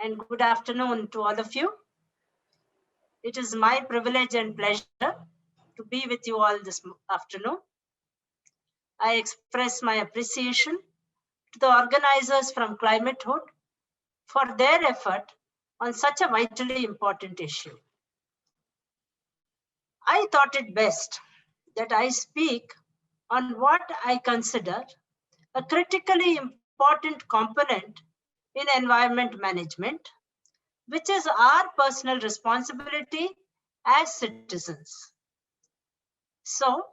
and good afternoon to all of you. It is my privilege and pleasure to be with you all this afternoon. I express my appreciation to the organizers from Climatehood for their effort on such a vitally important issue. I thought it best that I speak on what I consider a critically important component in environment management, which is our personal responsibility as citizens. So,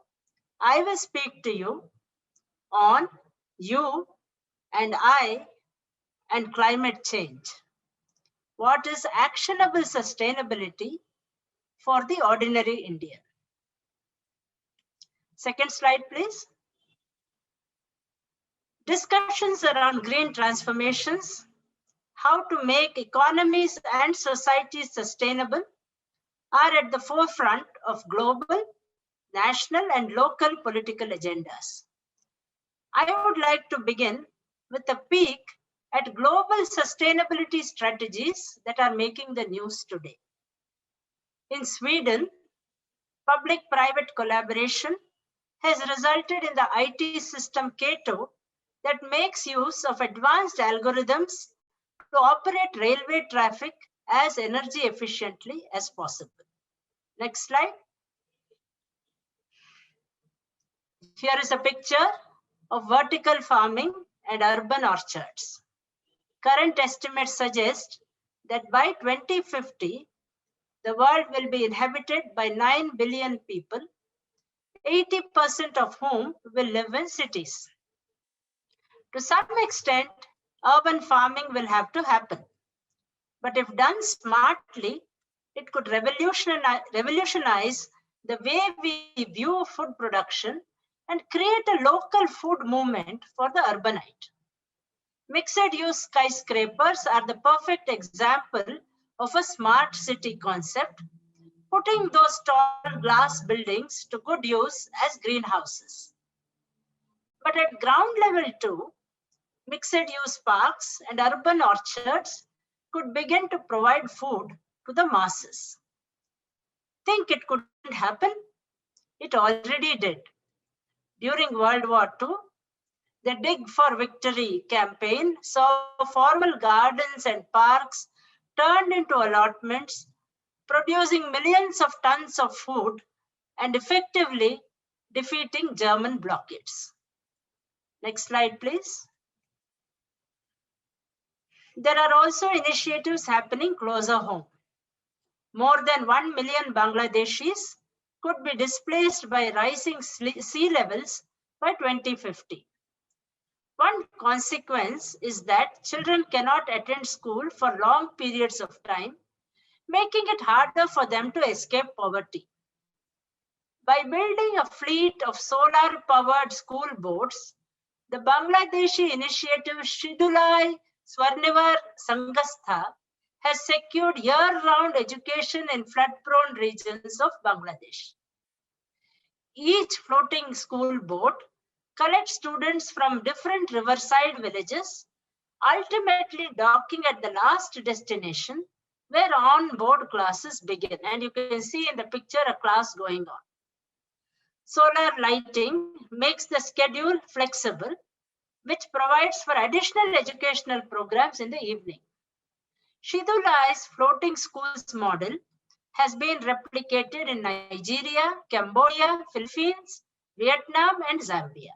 I will speak to you on you and I and climate change. What is actionable sustainability for the ordinary Indian? Second slide, please. Discussions around green transformations, how to make economies and societies sustainable, are at the forefront of global, national, and local political agendas. I would like to begin with a peek at global sustainability strategies that are making the news today. In Sweden, public-private collaboration has resulted in the IT system Cato that makes use of advanced algorithms to operate railway traffic as energy efficiently as possible. Next slide. Here is a picture of vertical farming and urban orchards. Current estimates suggest that by 2050, the world will be inhabited by 9 billion people, 80% of whom will live in cities. To some extent, urban farming will have to happen. But if done smartly, it could revolutionize the way we view food production and create a local food movement for the urbanite. Mixed-use skyscrapers are the perfect example of a smart city concept, putting those tall glass buildings to good use as greenhouses. But at ground level too, mixed-use parks and urban orchards could begin to provide food to the masses. Think it couldn't happen? It already did. During World War II, the Dig for Victory campaign saw formal gardens and parks turned into allotments, producing millions of tons of food and effectively defeating German blockades. Next slide, please. There are also initiatives happening closer home. More than 1 million Bangladeshis could be displaced by rising sea levels by 2050. One consequence is that children cannot attend school for long periods of time, making it harder for them to escape poverty. By building a fleet of solar-powered school boats, the Bangladeshi initiative Shidulai Swarnivar Sangastha has secured year-round education in flood-prone regions of Bangladesh. Each floating school boat collects students from different riverside villages, ultimately docking at the last destination where on-board classes begin. And you can see in the picture a class going on. Solar lighting makes the schedule flexible, which provides for additional educational programs in the evening. Shidulai's floating schools model has been replicated in Nigeria, Cambodia, Philippines, Vietnam, and Zambia.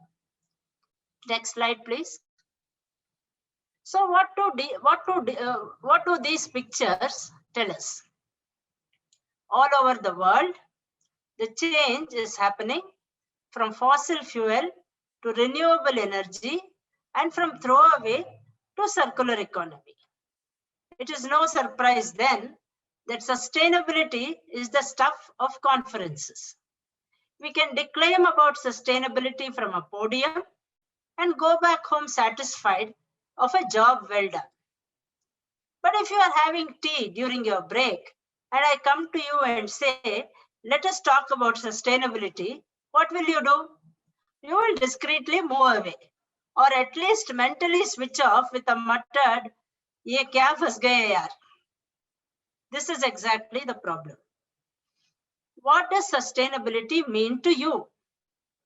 Next slide, please. So what do these pictures tell us? All over the world, the change is happening from fossil fuel to renewable energy and from throwaway to circular economy. It is no surprise then that sustainability is the stuff of conferences. We can declaim about sustainability from a podium and go back home satisfied of a job well done. But if you are having tea during your break and I come to you and say, let us talk about sustainability, what will you do? You will discreetly move away, or at least mentally switch off with a muttered, ये क्या फंस गए यार? This is exactly the problem. What does sustainability mean to you?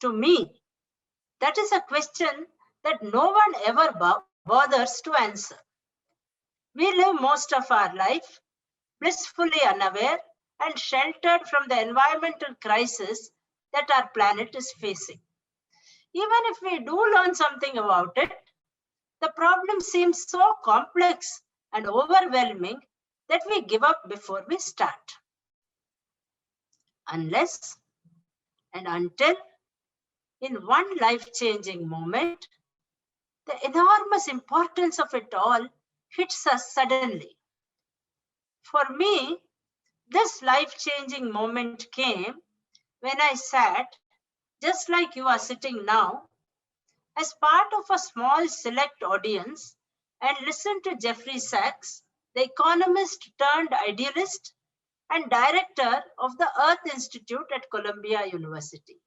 To me, that is a question that no one ever bothers to answer. We live most of our life blissfully unaware and sheltered from the environmental crisis that our planet is facing. Even if we do learn something about it, the problem seems so complex and overwhelming that we give up before we start. Unless and until, in one life-changing moment, the enormous importance of it all hits us suddenly. For me, this life-changing moment came when I sat, just like you are sitting now, as part of a small select audience and listened to Jeffrey Sachs, the economist turned idealist and director of the Earth Institute at Columbia University.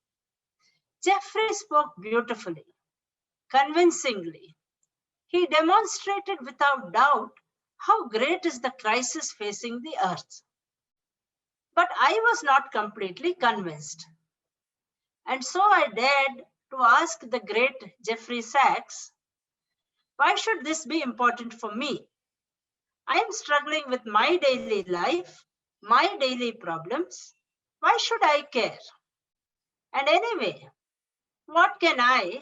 Jeffrey spoke beautifully, convincingly. He demonstrated without doubt how great is the crisis facing the Earth. But I was not completely convinced. And so I dared to ask the great Jeffrey Sachs, why should this be important for me? I am struggling with my daily life, my daily problems. Why should I care? And anyway, what can I,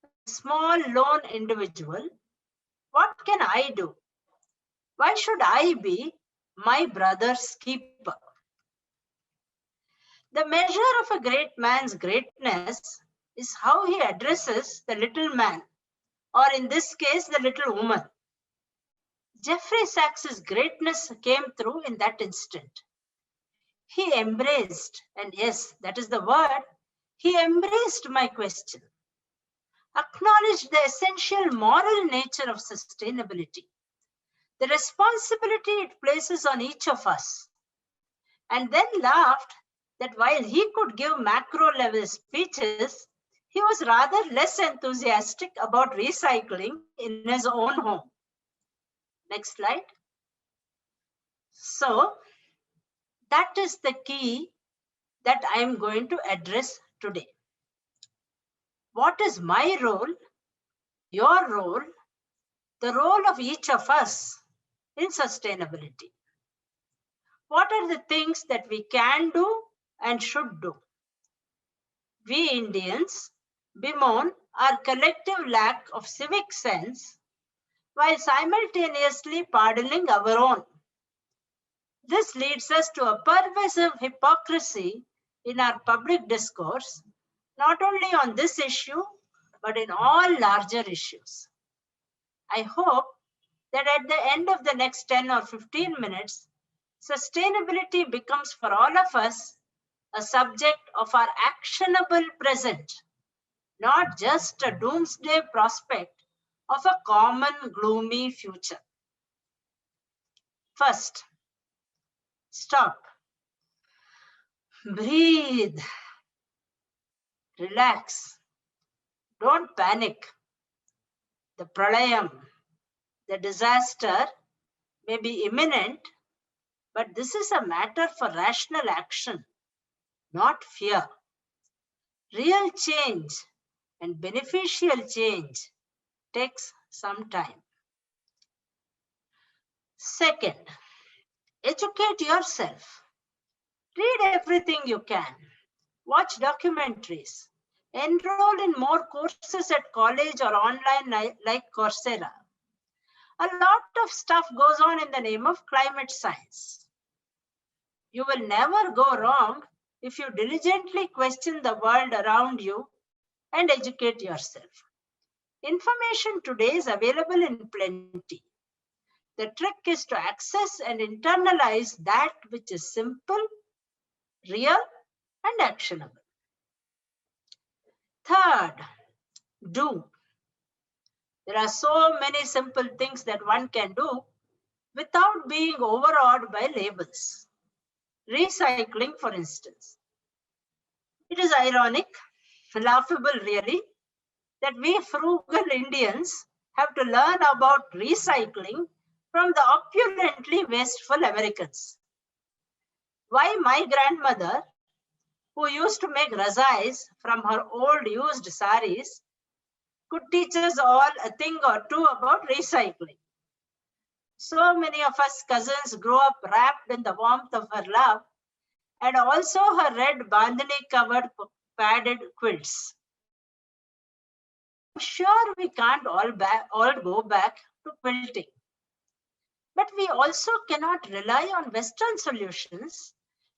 a small lone individual, what can I do? Why should I be my brother's keeper? The measure of a great man's greatness is how he addresses the little man, or in this case, the little woman. Jeffrey Sachs's greatness came through in that instant. He embraced, and yes, that is the word, he embraced my question, acknowledged the essential moral nature of sustainability, the responsibility it places on each of us, and then laughed that while he could give macro level speeches, he was rather less enthusiastic about recycling in his own home. Next slide. So that is the key that I am going to address today. What is my role, your role, the role of each of us in sustainability? What are the things that we can do and should do? We Indians bemoan our collective lack of civic sense while simultaneously pardoning our own. This leads us to a pervasive hypocrisy in our public discourse, not only on this issue, but in all larger issues. I hope that at the end of the next 10 or 15 minutes, sustainability becomes for all of us a subject of our actionable present, not just a doomsday prospect of a common gloomy future. First, stop, breathe, relax, don't panic. The pralayam, the disaster may be imminent, but this is a matter for rational action, not fear. Real change and beneficial change takes some time. Second, educate yourself. Read everything you can. Watch documentaries. Enroll in more courses at college or online like Coursera. A lot of stuff goes on in the name of climate science. You will never go wrong if you diligently question the world around you and educate yourself. Information today is available in plenty. The trick is to access and internalize that which is simple, real, and actionable. Third, do. There are so many simple things that one can do without being overawed by labels. Recycling, for instance. It is ironic, laughable really, that we frugal Indians have to learn about recycling from the opulently wasteful Americans. Why my grandmother, who used to make razais from her old used saris, could teach us all a thing or two about recycling. So many of us cousins grew up wrapped in the warmth of her love and also her red bandhani covered padded quilts. I'm sure we can't all go back to quilting. But we also cannot rely on Western solutions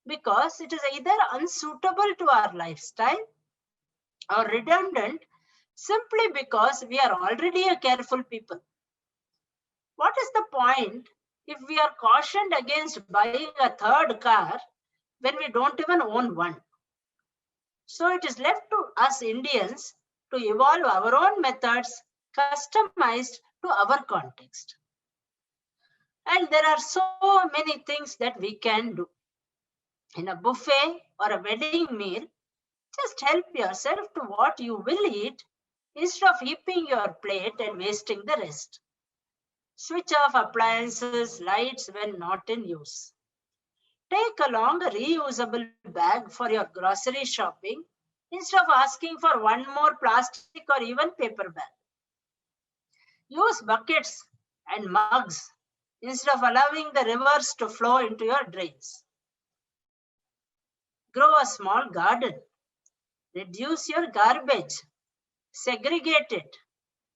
because it is either unsuitable to our lifestyle or redundant simply because we are already a careful people. What is the point if we are cautioned against buying a third car when we don't even own one? So it is left to us Indians to evolve our own methods customized to our context. And there are so many things that we can do. In a buffet or a wedding meal, just help yourself to what you will eat instead of heaping your plate and wasting the rest. Switch off appliances, lights when not in use. Take along a reusable bag for your grocery shopping instead of asking for one more plastic or even paper bag. Use buckets and mugs instead of allowing the rivers to flow into your drains. Grow a small garden. Reduce your garbage. Segregate it.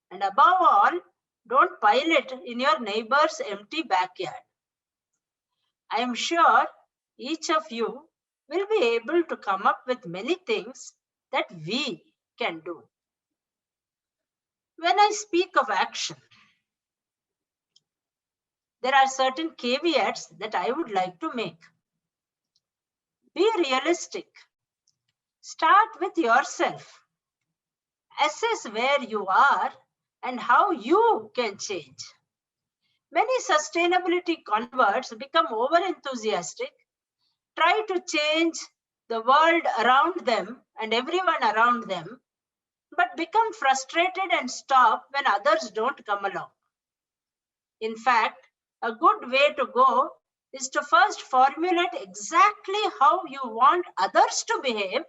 And above all, don't pile it in your neighbor's empty backyard. I am sure each of you will be able to come up with many things that we can do. When I speak of action, there are certain caveats that I would like to make. Be realistic. Start with yourself. Assess where you are and how you can change. Many sustainability converts become over-enthusiastic, try to change the world around them and everyone around them, but become frustrated and stop when others don't come along. In fact, a good way to go is to first formulate exactly how you want others to behave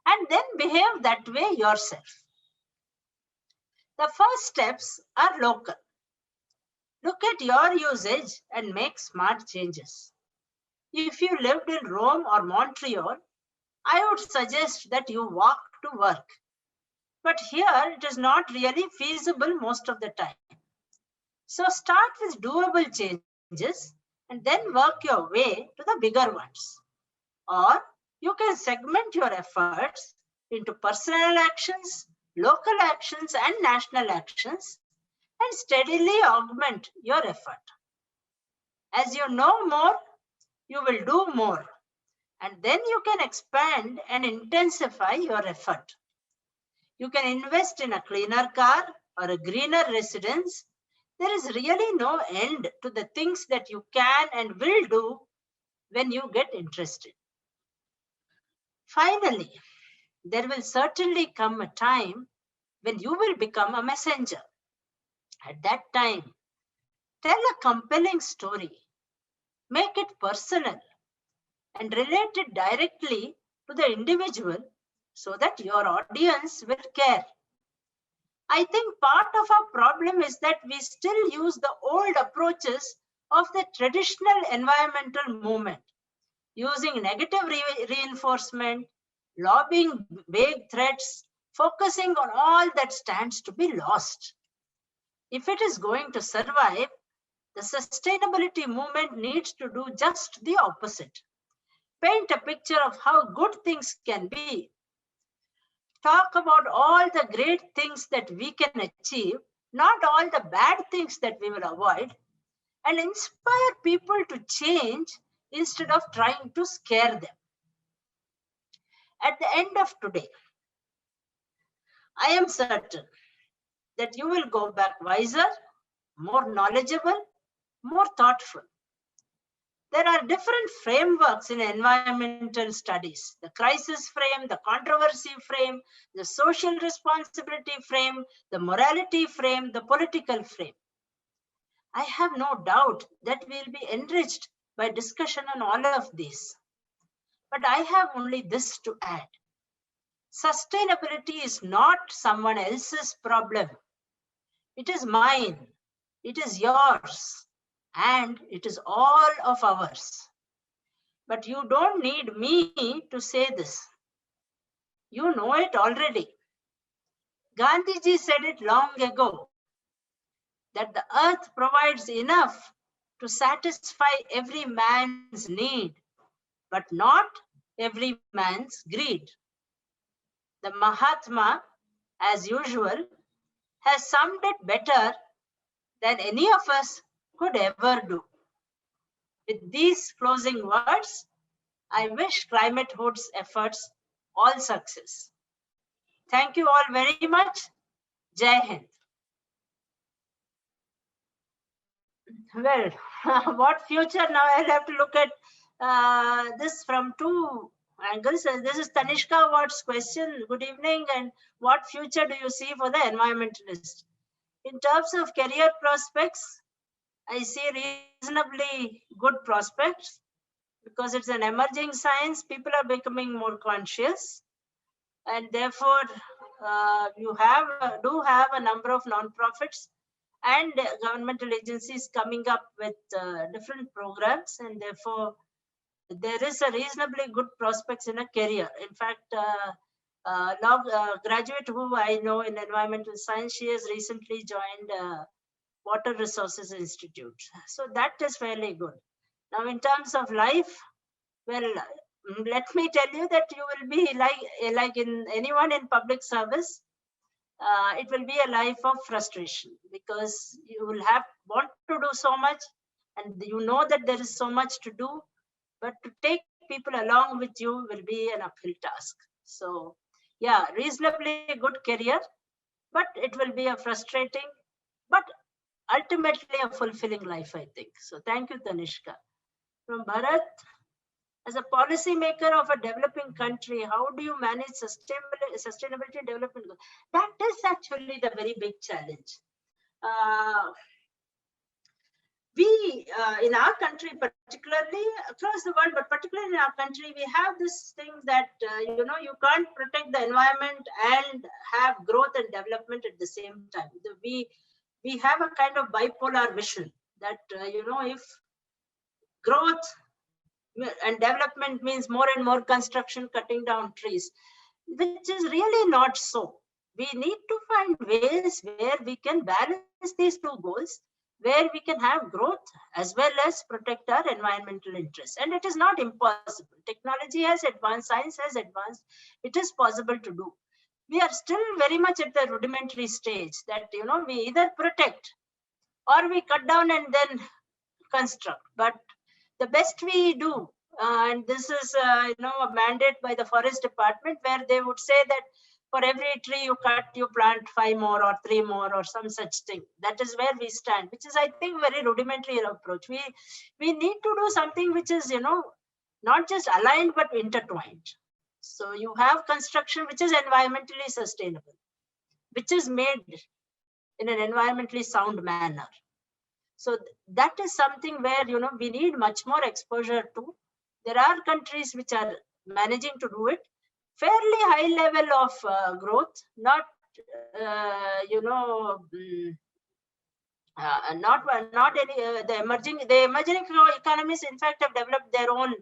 and then behave that way yourself. The first steps are local. Look at your usage and make smart changes. If you lived in Rome or Montreal, I would suggest that you walk to work. But here it is not really feasible most of the time. So start with doable changes and then work your way to the bigger ones. Or you can segment your efforts into personal actions, local actions, and national actions and steadily augment your effort. As you know more, you will do more. And then you can expand and intensify your effort. You can invest in a cleaner car or a greener residence. There is really no end to the things that you can and will do when you get interested. Finally, there will certainly come a time when you will become a messenger. At that time, tell a compelling story, make it personal, and relate it directly to the individual so that your audience will care. I think part of our problem is that we still use the old approaches of the traditional environmental movement, using negative reinforcement, lobbying vague threats, focusing on all that stands to be lost. If it is going to survive, the sustainability movement needs to do just the opposite. Paint a picture of how good things can be. Talk about all the great things that we can achieve, not all the bad things that we will avoid, and inspire people to change instead of trying to scare them. At the end of today, I am certain that you will go back wiser, more knowledgeable, more thoughtful. There are different frameworks in environmental studies: the crisis frame, the controversy frame, the social responsibility frame, the morality frame, the political frame. I have no doubt that we'll be enriched by discussion on all of these. But I have only this to add. Sustainability is not someone else's problem. It is mine. It is yours. And it is all of ours. But you don't need me to say this. You know it already. Gandhiji said it long ago that the earth provides enough to satisfy every man's need, but not every man's greed. The Mahatma, as usual, has summed it better than any of us could ever do. With these closing words, I wish Climatehood's efforts all success. Thank you all very much. Jai Hind. Well, what future now? I'll have to look at this from two angles. This is Tanishka Watt's question. Good evening. And what future do you see for the environmentalist? In terms of career prospects, I see reasonably good prospects because it's an emerging science. People are becoming more conscious, and therefore you do have a number of non-profits and governmental agencies coming up with different programs, and therefore there is a reasonably good prospects in a career. In fact, graduate who I know in environmental science, she has recently joined Water Resources Institute. So that is fairly good. Now, in terms of life, well, let me tell you that you will be like in anyone in public service. It will be a life of frustration because you will want to do so much, and you know that there is so much to do, but to take people along with you will be an uphill task. So yeah, reasonably good career, but it will be a frustrating, but ultimately a fulfilling life, I think. So thank you, Tanishka. From Bharat, as a policymaker of a developing country, how do you manage sustainability and development? That is actually the very big challenge. We, in our country, particularly across the world, but particularly in our country, we have this thing that, you can't protect the environment and have growth and development at the same time. We have a kind of bipolar vision that, if growth and development means more and more construction, cutting down trees, which is really not so. We need to find ways where we can balance these two goals, where we can have growth as well as protect our environmental interests. And it is not impossible. Technology has advanced, science has advanced. It is possible to do. We are still very much at the rudimentary stage that, we either protect or we cut down and then construct. But the best we do, and this is, a mandate by the forest department, where they would say that for every tree you cut, you plant 5 more or 3 more or some such thing. That is where we stand, which is, I think, very rudimentary approach. We need to do something which is, not just aligned, but intertwined. So you have construction which is environmentally sustainable, which is made in an environmentally sound manner. So that is something where, we need much more exposure to. There are countries which are managing to do it. Fairly high level of growth, not, not any, the emerging economies, in fact, have developed their own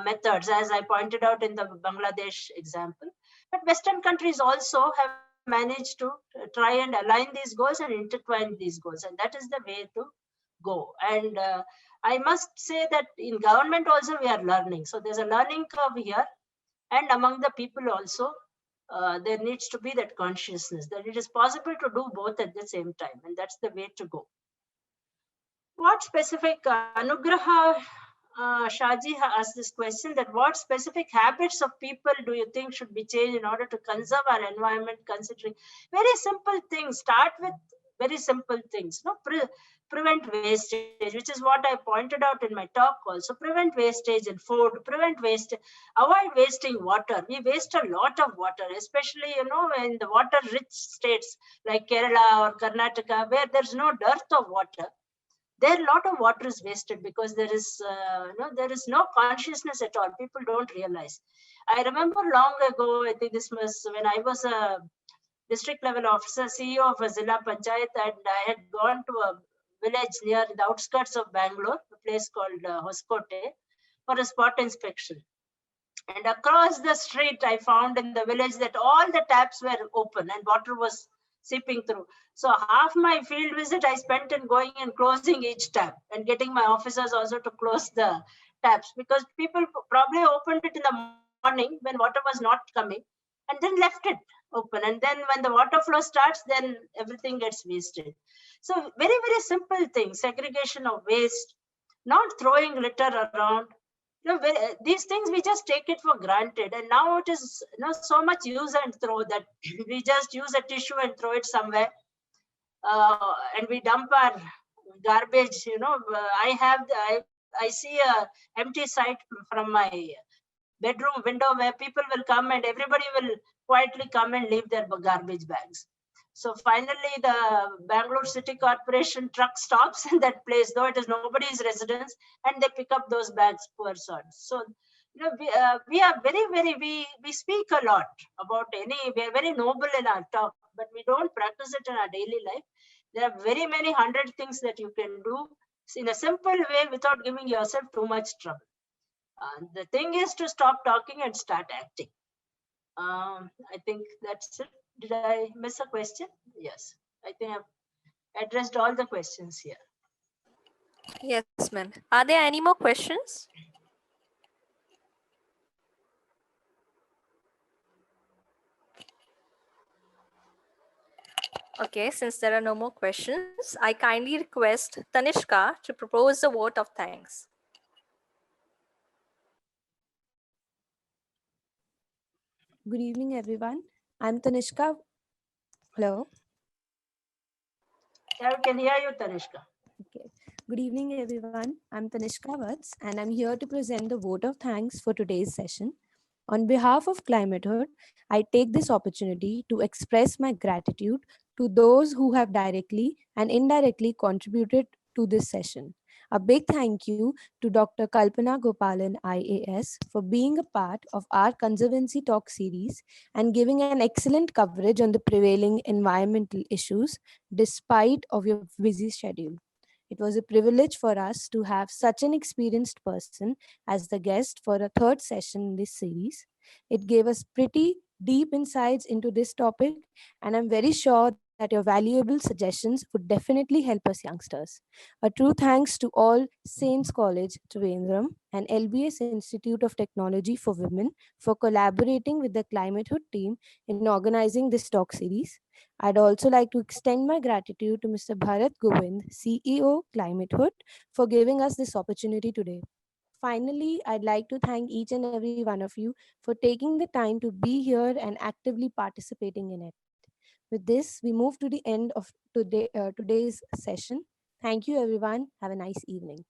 methods, as I pointed out in the Bangladesh example. But Western countries also have managed to try and align these goals and intertwine these goals, and that is the way to go. And I must say that in government also we are learning. So there's a learning curve here, and among the people also, there needs to be that consciousness that it is possible to do both at the same time, and that's the way to go. What specific, Anugraha Shaji asked this question, that what specific habits of people do you think should be changed in order to conserve our environment, considering very simple things? Start with very simple things. Prevent wastage, which is what I pointed out in my talk also. Prevent wastage in food, avoid wasting water. We waste a lot of water, especially, in the water rich states like Kerala or Karnataka, where there's no dearth of water. there a lot of water is wasted because there is no consciousness at all. People don't realize. I remember long ago, I think this was when I was a district level officer, CEO of a Zilla Panchayat, and I had gone to a village near the outskirts of Bangalore, a place called Hoskote, for a spot inspection. And across the street, I found in the village that all the taps were open and water was seeping through. So half my field visit I spent in going and closing each tap and getting my officers also to close the taps, because people probably opened it in the morning when water was not coming and then left it open. And then when the water flow starts, then everything gets wasted. So very, very simple things: segregation of waste, not throwing litter around. These things we just take it for granted, and now it is so much use and throw that we just use a tissue and throw it somewhere, and we dump our garbage. I see a empty site from my bedroom window where people will come and everybody will quietly come and leave their garbage bags. So finally, the Bangalore City Corporation truck stops in that place, though it is nobody's residence, and they pick up those bags, poor souls. So, we are very, very, we speak a lot about we are very noble in our talk, but we don't practice it in our daily life. There are very many hundred things that you can do in a simple way without giving yourself too much trouble. The thing is to stop talking and start acting. I think that's it. Did I miss a question? Yes, I think I've addressed all the questions here. Yes, ma'am. Are there any more questions? Okay, since there are no more questions, I kindly request Tanishka to propose the vote of thanks. Good evening, everyone. I'm Tanishka. Hello. Yeah, we can hear you, Tanishka. Okay. Good evening, everyone. I'm Tanishka Vats, and I'm here to present the vote of thanks for today's session. On behalf of Climatehood, I take this opportunity to express my gratitude to those who have directly and indirectly contributed to this session. A big thank you to Dr. Kalpana Gopalan, IAS, for being a part of our Conservancy Talk series and giving an excellent coverage on the prevailing environmental issues despite of your busy schedule. It was a privilege for us to have such an experienced person as the guest for a third session in this series. It gave us pretty deep insights into this topic, and I'm very sure that your valuable suggestions would definitely help us youngsters. A true thanks to all Saints College, Trivandrum, and LBS Institute of Technology for Women for collaborating with the Climatehood team in organizing this talk series. I'd also like to extend my gratitude to Mr. Bharat Govind, CEO, Climatehood, for giving us this opportunity today. Finally, I'd like to thank each and every one of you for taking the time to be here and actively participating in it. With this, we move to the end of today's session. Thank you, everyone. Have a nice evening.